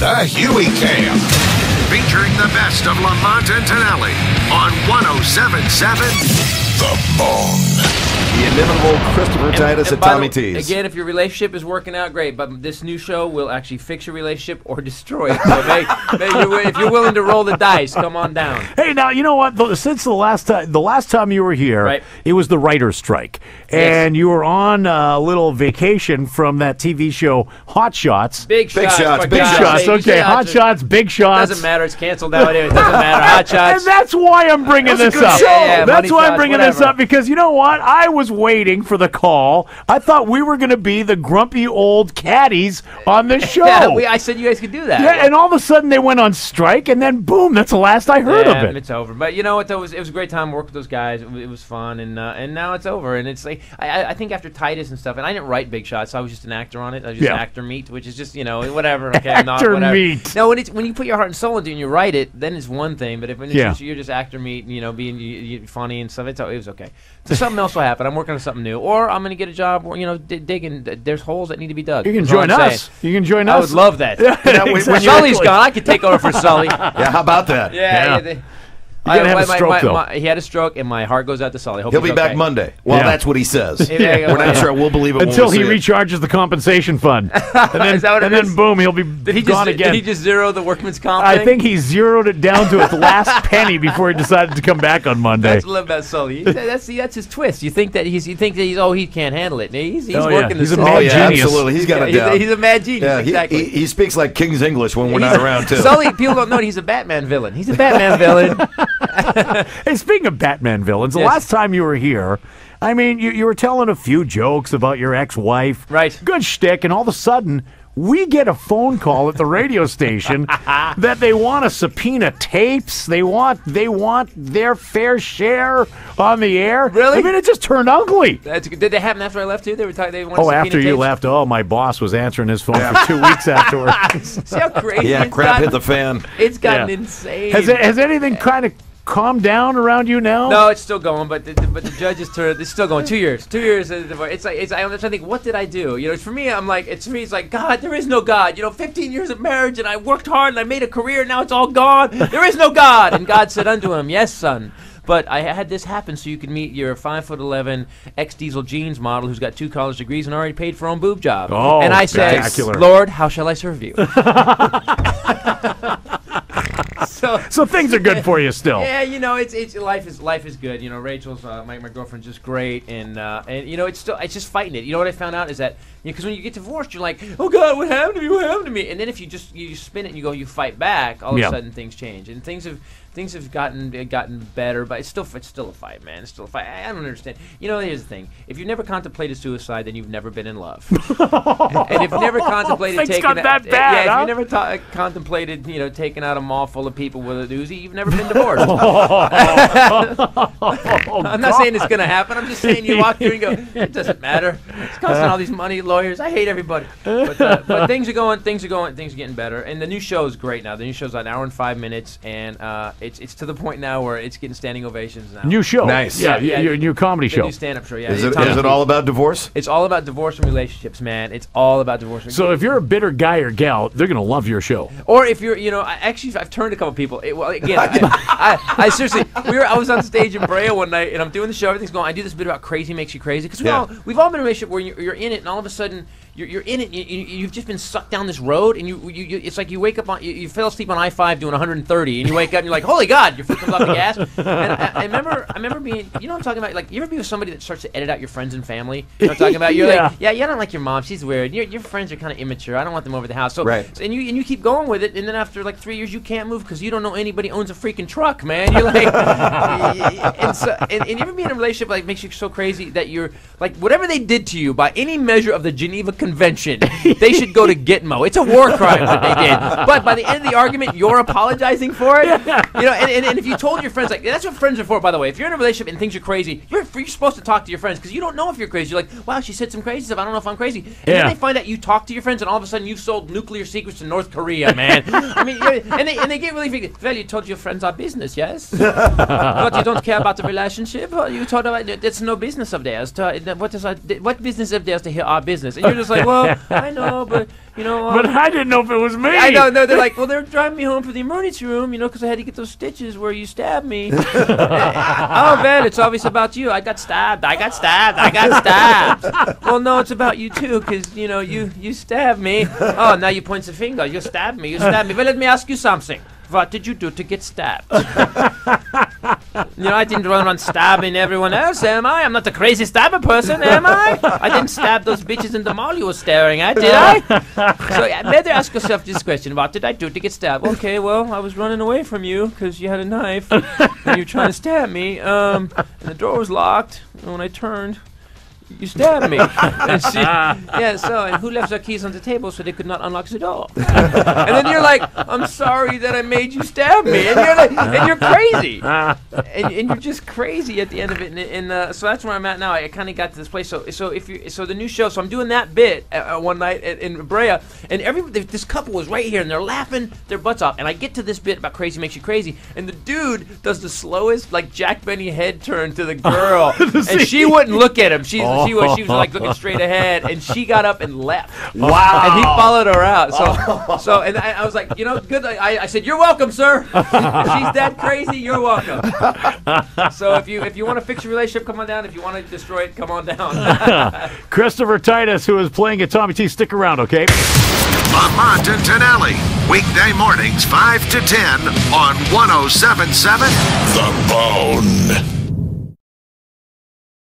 The Huey Cam. Featuring the best of Lamont and Tonelli on 107.7 The Bone. The inimitable Christopher Titus and Tommy T's. Again, if your relationship is working out, great. But this new show will actually fix your relationship or destroy it. So if you're willing to roll the dice, come on down. Hey, now you know what? Since the last time you were here, right, it was the writer's strike, and you were on a little vacation from that TV show Hot Shots. Big shots. Okay, Hot Shots, Big Shots. Doesn't matter. It's canceled now. Anyway, it doesn't matter. Hot Shots. And that's why I'm bringing this up. That's why I'm bringing this up, because you know what? I was waiting for the call. I thought we were going to be the grumpy old caddies on this show. Yeah, I said you guys could do that. Yeah, and all of a sudden they went on strike, and then boom, that's the last I heard of it. It's over. But you know what? It was a great time to work with those guys. It was fun, and now it's over. And it's like I think after Titus and stuff, and I didn't write Big Shots, so I was just an actor on it. I was just actor meat, which is just whatever. Okay, actor meat. No, when you put your heart and soul into it and you write it, then it's one thing. But when you're just actor meat, and being funny and stuff, it was okay. So something else will happen. I'm working on something new, or I'm going to get a job where digging. There's holes that need to be dug. You can join us. You can join us. I would love that. Exactly. When Sully's gone, I could take over for Sully. Yeah, how about that? Yeah. You're going to have a stroke, though. He had a stroke, and my heart goes out to Sully. He'll be back Monday. Well, that's what he says. We're not sure. We'll believe it until he recharges the compensation fund. And then boom, he'll be gone again. Did he just zero the workman's comp I thing? think he zeroed it down to its last penny before he decided to come back on Monday. That's what I love about Sully. That's his twist. You think that he's he can't handle it. He's working He's the a mad genius. Absolutely. He's got it down. He's a mad genius. Yeah, exactly. He speaks like King's English when we're not around, too. Sully, people don't know he's a Batman villain. He's a Batman villain. Hey, speaking of Batman villains, the last time you were here, I mean, you were telling a few jokes about your ex-wife. Right. Good shtick, and all of a sudden, we get a phone call at the radio station that they want to subpoena tapes. They want their fair share on the air. Really? I mean, it just turned ugly. Did they happen after I left too? They wanted to subpoena after you tapes? left. Oh, my boss was answering his phone for 2 weeks afterwards. See how crazy crap hit the fan. It's gotten insane. Has anything kind of calmed down around you now? No, it's still going, but the judge's turn. It's still going. 2 years. 2 years. I'm trying to think, what did I do? For me, it's like, God, there is no God. 15 years of marriage, and I worked hard, and I made a career, and now it's all gone. There is no God. And God said unto him, yes, son. But I had this happen so you could meet your 5'11" ex-Diesel jeans model who's got 2 college degrees and already paid for her own boob job. Oh, and I said, Lord, how shall I serve you? So things are good for you still. Yeah, it's life is good. Rachel's my girlfriend's just great, and it's just fighting it. You know what I found out is that because when you get divorced, you're like, oh God, what happened to me? What happened to me? And then if you spin it and you fight back, all of a sudden things change, and things have gotten better, but it's still a fight, man. It's still a fight. I don't understand. Here's the thing: if you've never contemplated suicide, then you've never been in love. And if you've never contemplated taking if you've never contemplated taking out a mall full of people with a Uzi, you've never been divorced. I'm not saying it's gonna happen. I'm just saying you walk through and go, it doesn't matter. It's costing all these money, lawyers. I hate everybody. But things are getting better. And the new show is great now. The new show's an hour and 5 minutes, and it's to the point now where it's getting standing ovations now. New show. Nice. Yeah, your new comedy show. New stand-up show, yeah. Is it all about divorce? It's all about divorce and relationships, man. It's all about divorce. So if you're a bitter guy or gal, they're going to love your show. Or if you're, I've turned a couple people. I seriously, I was on stage in Brea one night, and I'm doing the show. Everything's going. I do this bit about crazy makes you crazy. Because we've all been in a relationship where you're in it, and all of a sudden, you're in it. You've just been sucked down this road, and it's like you wake up on you fell asleep on I-5 doing 130, and you wake up and you're like, holy God, your foot comes off the gas. And I remember being, what I'm talking about? Like, you ever be with somebody that starts to edit out your friends and family? You know what I'm talking about? You're like, I don't like your mom. She's weird. Your friends are kind of immature. I don't want them over the house. So and you keep going with it, and then after like 3 years, you can't move because you don't know anybody owns a freaking truck, man. You're like, and you ever be in a relationship like makes you so crazy that you're like, whatever they did to you by any measure of the Geneva Convention, they should go to Gitmo. It's a war crime what they did. But by the end of the argument, you're apologizing for it. And if you told your friends, like, that's what friends are for, by the way. If you're in a relationship and things are crazy, you're supposed to talk to your friends because you don't know if you're crazy. You're like, wow, she said some crazy stuff. I don't know if I'm crazy. And then they find out you talk to your friends, and all of a sudden you've sold nuclear secrets to North Korea, man. I mean, and they get really big. Well, you told your friends our business, yes? But you don't care about the relationship? You told about it's no business of theirs. What business of theirs to hear our business? And you're just like, well, I know, but you know. But I didn't know if it was me. I know. No, they're like, well, they're driving me home from the emergency room, you know, because I had to get those stitches where you stabbed me. Oh, man, it's obvious about you. I got stabbed. Well, no, it's about you too, because you know you stabbed me. Oh, now you point the finger. You stabbed me. But let me ask you something. What did you do to get stabbed? You know, I didn't run around stabbing everyone else, am I? I'm not the crazy stabber person, am I? I didn't stab those bitches in the mall you were staring at, did I? So you better ask yourself this question. What did I do to get stabbed? Okay, well, I was running away from you because you had a knife and you were trying to stab me. And the door was locked. And when I turned, you stabbed me. And who left their keys on the table so they could not unlock the door? And then you're like, I'm sorry that I made you stab me. And you're like, and you're crazy. And you're just crazy at the end of it. And so that's where I'm at now. I kind of got to this place. So the new show, so I'm doing that bit one night in Brea, and this couple was right here, and they're laughing their butts off. And I get to this bit about crazy makes you crazy, and the dude does the slowest, like, Jack Benny head turn to the girl. And she wouldn't look at him. She was like looking straight ahead, and she got up and left. Wow! And he followed her out. So and I was like, you know, good. I said, you're welcome, sir. If she's that crazy, you're welcome. So if you want to fix your relationship, come on down. If you want to destroy it, come on down. Christopher Titus, who is playing at Tommy T, stick around, okay? Lamont and Tonelli, weekday mornings 5 to 10 on 107.7 The Bone.